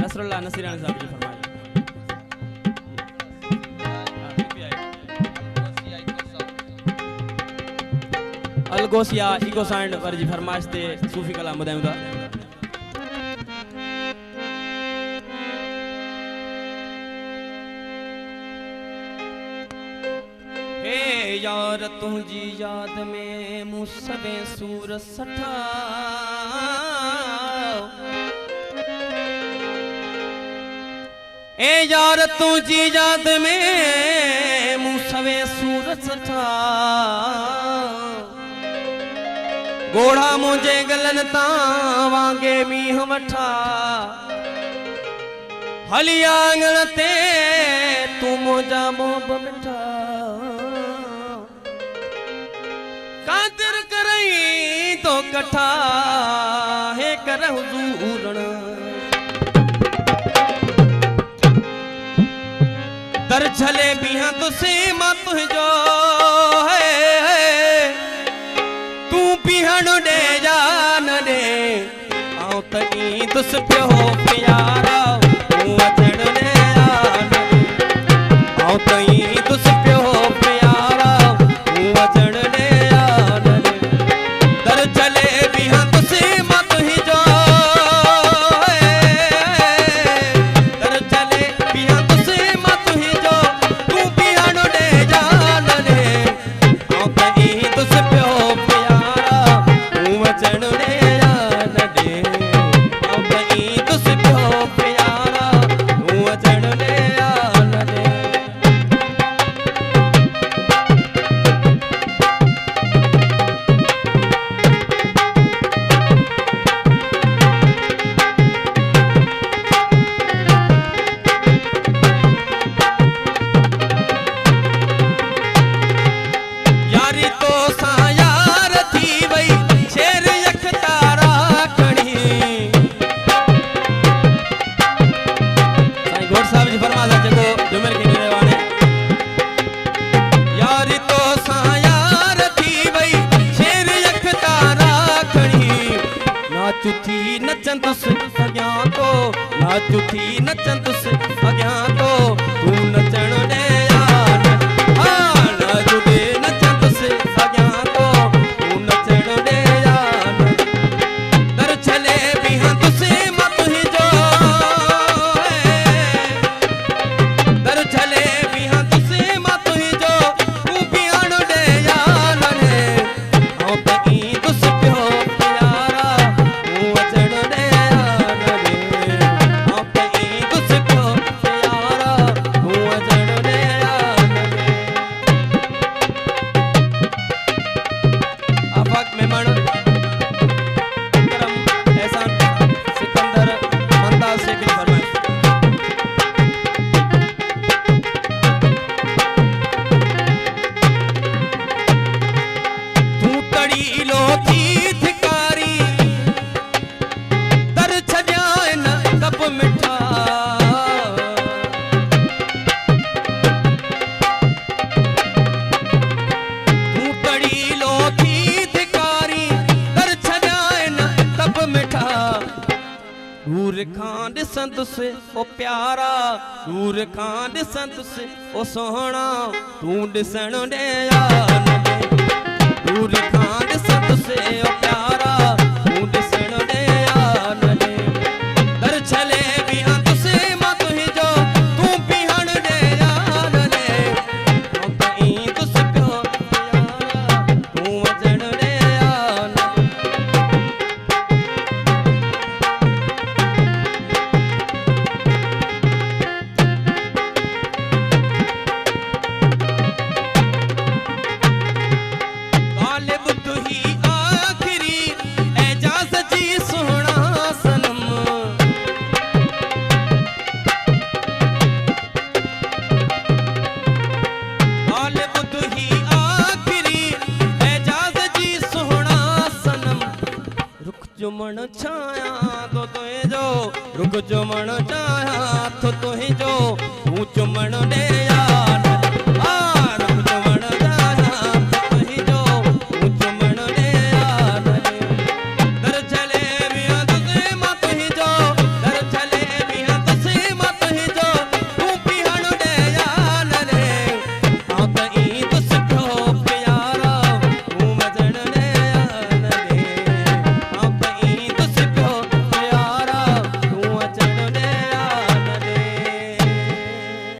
Nasrallah नसीरानी साहब जी फरमाए। अलगोसिया eco signed पर जी फरमाइश ते सूफी कलाम ॿुधायूं था। हे यार तुझी याद में मुसवे सूर सठा, ए यार तुझी याद में मुसवे सूर सठा, गोड़ा मुझे गलन ता वांगे मीह वठा, हली आंगण ते तू मुझा मोब मिठा, कादर करई तो कठा है कर हुजूरन, दर छले बिहा तुसे मा तुझो है, तू बिहण दे जान दे आऊं तई तुस पियो प्यारा, तू अचण दे जान दे आऊं तई तुस पियो प्यारा, तू अचण दे जान दे, दर चले बिहा तुसे मा तुझो, दर चले बिहा तुसे मा तुझो, तू बिहण दे जान दे आऊं तई तुस पियो नचन तुस अग्यां तो, नाचू थी नचन तुस अग्यां तो, तू नचण दे यार, हाँ नाचू दे नचन तुस अग्यां तो, तू नचण दे यार, दर छले बिहा तुसे मा तुझो, दर छले बिहा तुसे मा तुझो, तू बिहण दे यार रे आऊं तई तुस पियो प्यारा, तू अचण दे यार रे आऊं तई तुस पियो प्यारा, तू अचण दे यार रे। आफाक मेहमान करम एहसान सिकंदर मुमताज शेख की फरमाइश। तू कड़ी लो थी धिकारी, दर छॾिया न कप मिठा, तू कड़ी लो थी धिकारी, दर छॾिया न कप मिठा, दूर खां ॾिसंदुसि ओ प्यारा, दूर खां ॾिसंदुसि ओ सोहणा, तू ॾिसण ॾे यार ॾे, दूर खां ॾिसंदुसि ओ प्यारा, तू ॾिसण ॾे यार ॾे, दर छले बिहा तुसे मा तुझो, तू बिहण ॾे यार ॾे आऊं तई तुस पियो प्यारा, तू अचण ॾे यार ॾे। गालिब तू ही आखिरी एजाज जी सोहना सनम, गालिब तू ही आखिरी एजाज जी सोहना सनम, रुख जो मन छाया तो तुझो, रुख जो मन छाया तो